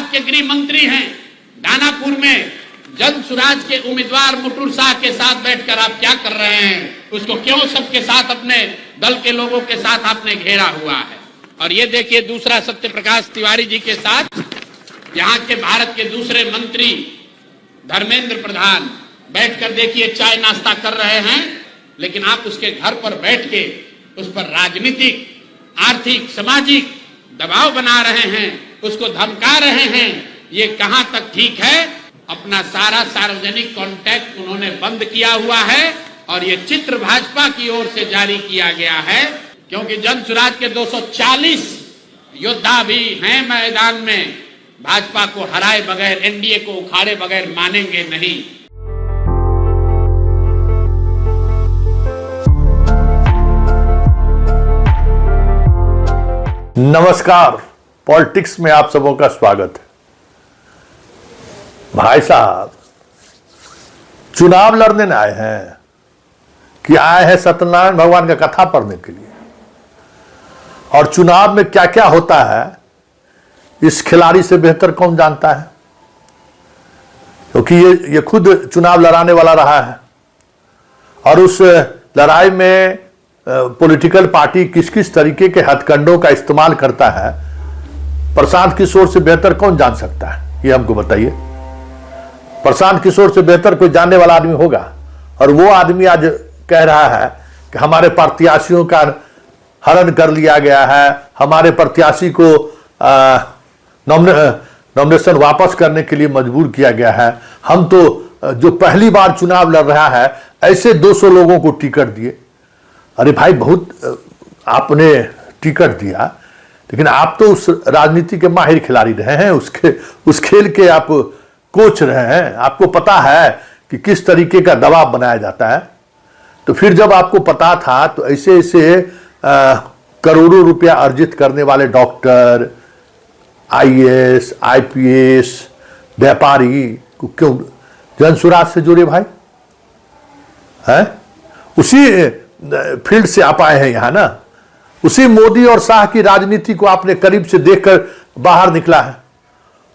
भारत के गृह मंत्री हैं, दानापुर में जन सुराज के उम्मीदवार मुटुर शाह के साथ बैठकर आप क्या कर रहे हैं? उसको क्यों सबके साथ, अपने दल के लोगों के साथ आपने घेरा हुआ है? और ये देखिए दूसरा सत्य प्रकाश तिवारी जी के साथ यहाँ के भारत के दूसरे मंत्री धर्मेंद्र प्रधान बैठकर देखिए चाय नाश्ता कर रहे हैं, लेकिन आप उसके घर पर बैठ के उस पर राजनीतिक, आर्थिक, सामाजिक दबाव बना रहे हैं, उसको धमका रहे हैं। ये कहां तक ठीक है? अपना सारा सार्वजनिक कॉन्टैक्ट उन्होंने बंद किया हुआ है और ये चित्र भाजपा की ओर से जारी किया गया है, क्योंकि जन सुराज के 240 योद्धा भी हैं मैदान में। भाजपा को हराए बगैर, एनडीए को उखाड़े बगैर मानेंगे नहीं। नमस्कार, पॉलिटिक्स में आप सबों का स्वागत है। भाई साहब चुनाव लड़ने आए हैं कि आए हैं सत्यनारायण भगवान का कथा पढ़ने के लिए? और चुनाव में क्या क्या होता है इस खिलाड़ी से बेहतर कौन जानता है, क्योंकि ये खुद चुनाव लड़ाने वाला रहा है और उस लड़ाई में पॉलिटिकल पार्टी किस किस तरीके के हथकंडों का इस्तेमाल करता है, प्रशांत किशोर से बेहतर कौन जान सकता है? ये हमको बताइए। प्रशांत किशोर से बेहतर कोई जानने वाला आदमी होगा? और वो आदमी आज कह रहा है कि हमारे प्रत्याशियों का हरण कर लिया गया है, हमारे प्रत्याशी को नॉमिनेशन वापस करने के लिए मजबूर किया गया है। हम तो जो पहली बार चुनाव लड़ रहा है ऐसे 200 लोगों को टिकट दिए। अरे भाई, बहुत आपने टिकट दिया, लेकिन आप तो उस राजनीति के माहिर खिलाड़ी रहे हैं, उस खेल के आप कोच रहे हैं, आपको पता है कि किस तरीके का दबाव बनाया जाता है। तो फिर जब आपको पता था तो ऐसे ऐसे करोड़ों रुपया अर्जित करने वाले डॉक्टर, आईएएस, आईपीएस, व्यापारी को क्यों जनसुराज से जुड़े भाई? हैं? उसी फील्ड से आप आए हैं यहाँ ना, उसी मोदी और शाह की राजनीति को आपने करीब से देखकर बाहर निकला है।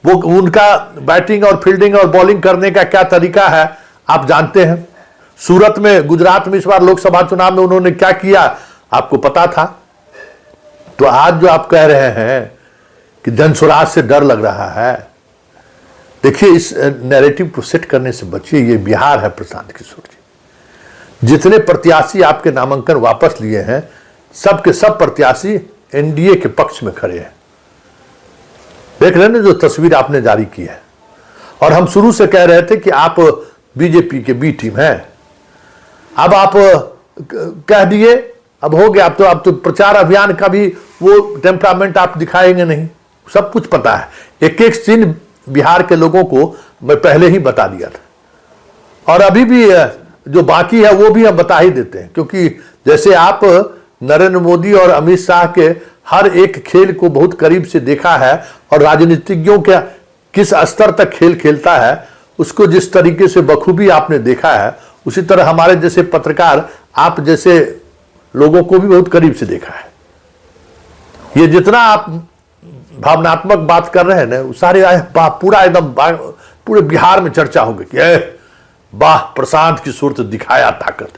वो उनका बैटिंग और फील्डिंग और बॉलिंग करने का क्या तरीका है आप जानते हैं। सूरत में, गुजरात में इस बार लोकसभा चुनाव में उन्होंने क्या किया आपको पता था। तो आज जो आप कह रहे हैं कि जनसुराज से डर लग रहा है, देखिए इस नैरेटिव को सेट करने से बचिए। ये बिहार है प्रशांत किशोर जी। जितने प्रत्याशी आपके नामांकन वापस लिए हैं, सब के सब प्रत्याशी एनडीए के पक्ष में खड़े हैं। देख रहे हैं ना जो तस्वीर आपने जारी की है। और हम शुरू से कह रहे थे कि आप बीजेपी के बी टीम हैं। अब आप कह दिए, अब हो गया। अब तो प्रचार अभियान का भी वो टेम्परामेंट आप दिखाएंगे नहीं। सब कुछ पता है, एक एक सीन बिहार के लोगों को मैं पहले ही बता दिया था, और अभी भी जो बाकी है वो भी हम बता ही देते हैं, क्योंकि जैसे आप नरेंद्र मोदी और अमित शाह के हर एक खेल को बहुत करीब से देखा है और राजनीतिज्ञों के किस स्तर तक खेल खेलता है उसको जिस तरीके से बखूबी आपने देखा है, उसी तरह हमारे जैसे पत्रकार, आप जैसे लोगों को भी बहुत करीब से देखा है। ये जितना आप भावनात्मक बात कर रहे हैं ना, सारे पूरा एकदम पूरे बिहार में चर्चा होगी कि वाह प्रशांत किशोर तो दिखाया ताकत।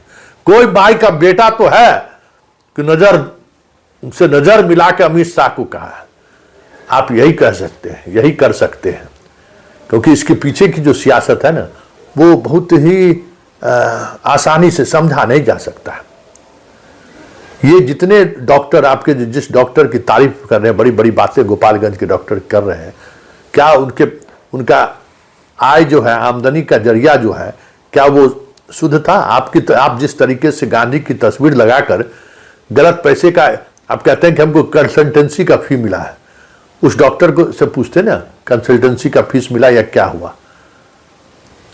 कोई भाई का बेटा तो है कि नजर मिला के अमित शाह को कहा है। आप यही कह सकते हैं, यही कर सकते हैं, क्योंकि इसके पीछे की जो सियासत है ना, वो बहुत ही आसानी से समझा नहीं जा सकता। ये जितने डॉक्टर आपके, जिस डॉक्टर की तारीफ कर रहे हैं, बड़ी बड़ी बातें गोपालगंज के डॉक्टर कर रहे हैं, क्या उनका आय जो है, आमदनी का जरिया जो है, क्या वो शुद्ध था? आप जिस तरीके से गांधी की तस्वीर लगाकर गलत पैसे का आप कहते हैं कि हमको कंसल्टेंसी का फी मिला है, उस डॉक्टर को से पूछते ना कंसल्टेंसी का फीस मिला या क्या हुआ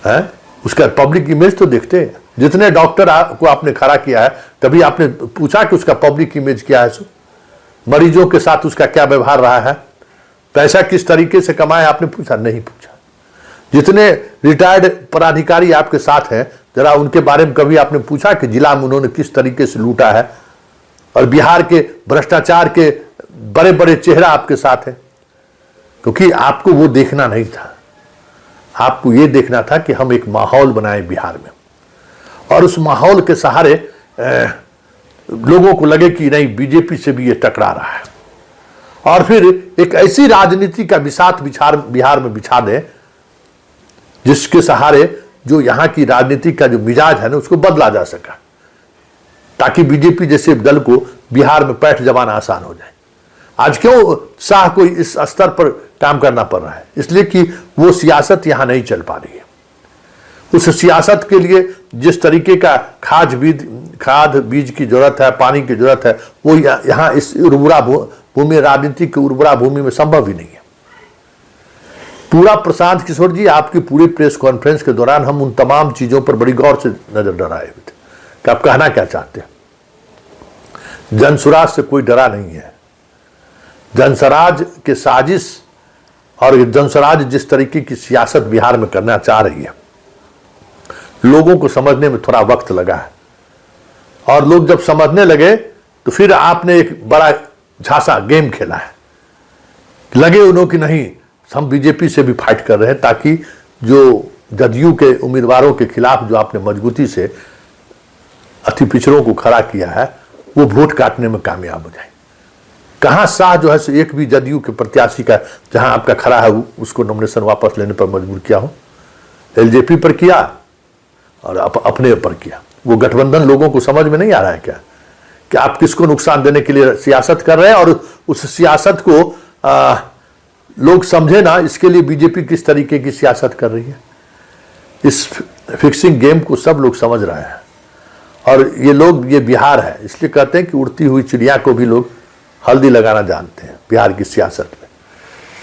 है? उसका पब्लिक इमेज तो देखते हैं। जितने डॉक्टर को आपने खड़ा किया है, कभी आपने पूछा कि उसका पब्लिक इमेज क्या है? मरीजों के साथ उसका क्या व्यवहार रहा है? पैसा किस तरीके से कमाया आपने पूछा? नहीं पूछा। जितने रिटायर्ड पदाधिकारी आपके साथ हैं, जरा उनके बारे में कभी आपने पूछा कि जिला में उन्होंने किस तरीके से लूटा है? और बिहार के भ्रष्टाचार के बड़े बड़े चेहरा आपके साथ हैं। क्योंकि आपको वो देखना नहीं था, आपको ये देखना था कि हम एक माहौल बनाए बिहार में, और उस माहौल के सहारे लोगों को लगे कि नहीं, बीजेपी से भी ये टकरा रहा है, और फिर एक ऐसी राजनीति का बिसात बिहार में बिछा दे जिसके सहारे जो यहाँ की राजनीति का जो मिजाज है ना उसको बदला जा सका, ताकि बीजेपी जैसे दल को बिहार में पैठ जमाना आसान हो जाए। आज क्यों शाह को इस स्तर पर काम करना पड़ रहा है? इसलिए कि वो सियासत यहाँ नहीं चल पा रही है। उस सियासत के लिए जिस तरीके का खाद बीज की जरूरत है, पानी की जरूरत है, वो यहाँ इस उर्वरा भूमि, राजनीतिक उर्वरा भूमि में संभव ही नहीं है। पूरा प्रशांत किशोर जी, आपकी पूरी प्रेस कॉन्फ्रेंस के दौरान हम उन तमाम चीजों पर बड़ी गौर से नजर डराए हुए थे कि आप कहना क्या चाहते हैं। जनसुराज से कोई डरा नहीं है। जनसराज के साजिश और जनसराज जिस तरीके की सियासत बिहार में करना चाह रही है, लोगों को समझने में थोड़ा वक्त लगा है, और लोग जब समझने लगे तो फिर आपने एक बड़ा झांसा गेम खेला है। लगे उन्हों की नहीं, हम बीजेपी से भी फाइट कर रहे हैं, ताकि जो जदयू के उम्मीदवारों के खिलाफ जो आपने मजबूती से अति पिछड़ों को खड़ा किया है, वो वोट काटने में कामयाब हो जाए। कहाँ शाह जो है सो एक भी जदयू के प्रत्याशी का जहां आपका खड़ा है उसको नॉमिनेशन वापस लेने पर मजबूर किया हो? एलजेपी पर किया और अपने पर किया। वो गठबंधन लोगों को समझ में नहीं आ रहा है क्या कि आप किसको नुकसान देने के लिए सियासत कर रहे हैं, और उस सियासत को लोग समझे ना, इसके लिए बीजेपी किस तरीके की सियासत कर रही है। इस फिक्सिंग गेम को सब लोग समझ रहे हैं, और ये लोग, ये बिहार है, इसलिए कहते हैं कि उड़ती हुई चिड़िया को भी लोग हल्दी लगाना जानते हैं बिहार की सियासत में।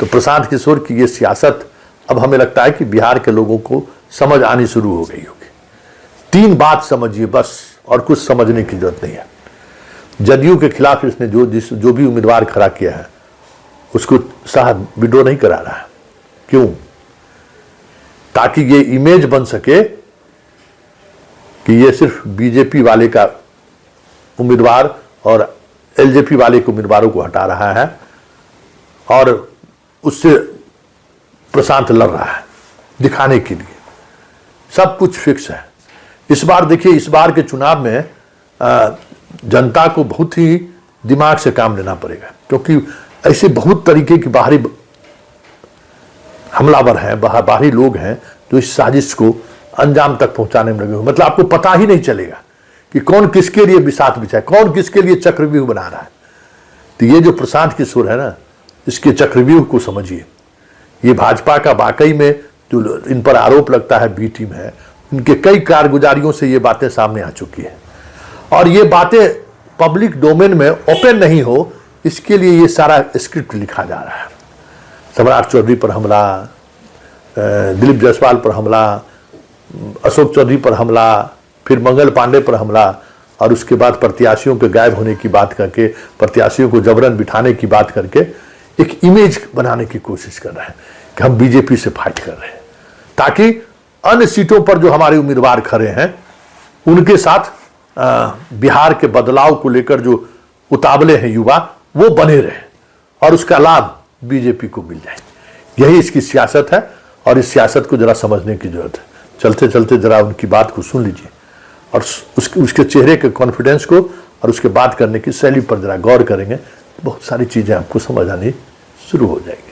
तो प्रशांत किशोर की ये सियासत अब हमें लगता है कि बिहार के लोगों को समझ आनी शुरू हो गई होगी। 3 बात समझिए बस, और कुछ समझने की जरूरत नहीं है। जदयू के खिलाफ इसने जो भी उम्मीदवार खड़ा किया है उसको शाह विड्रॉ नहीं करा रहा है। क्यों? ताकि ये इमेज बन सके कि ये सिर्फ बीजेपी वाले का उम्मीदवार और एलजेपी वाले के उम्मीदवारों को हटा रहा है, और उससे प्रशांत लड़ रहा है, दिखाने के लिए। सब कुछ फिक्स है। इस बार देखिए, इस बार के चुनाव में जनता को बहुत ही दिमाग से काम लेना पड़ेगा, क्योंकि ऐसे बहुत तरीके की बाहरी हमलावर हैं, बाहरी लोग हैं जो इस साजिश को अंजाम तक पहुंचाने में लगे हुए। मतलब आपको पता ही नहीं चलेगा कि कौन किसके लिए बिसात बिछाए, कौन किसके लिए चक्रव्यूह बना रहा है। तो ये जो प्रशांत किशोर है ना, इसके चक्रव्यूह को समझिए। ये भाजपा का वाकई में जो इन पर आरोप लगता है बी टीम है, उनके कई कारगुजारियों से ये बातें सामने आ चुकी है, और ये बातें पब्लिक डोमेन में ओपन नहीं हो, इसके लिए ये सारा स्क्रिप्ट लिखा जा रहा है। सम्राट चौधरी पर हमला, दिलीप जायसवाल पर हमला, अशोक चौधरी पर हमला, फिर मंगल पांडे पर हमला, और उसके बाद प्रत्याशियों के गायब होने की बात करके, प्रत्याशियों को जबरन बिठाने की बात करके एक इमेज बनाने की कोशिश कर रहे हैं कि हम बीजेपी से फाइट कर रहे हैं, ताकि अन्य सीटों पर जो हमारे उम्मीदवार खड़े हैं उनके साथ बिहार के बदलाव को लेकर जो उतावले हैं युवा, वो बने रहे और उसका लाभ बीजेपी को मिल जाए। यही इसकी सियासत है, और इस सियासत को जरा समझने की जरूरत है। चलते चलते जरा उनकी बात को सुन लीजिए, और उसके चेहरे के कॉन्फिडेंस को और उसके बात करने की शैली पर जरा गौर करेंगे, बहुत सारी चीजें आपको समझ आनी शुरू हो जाएगी।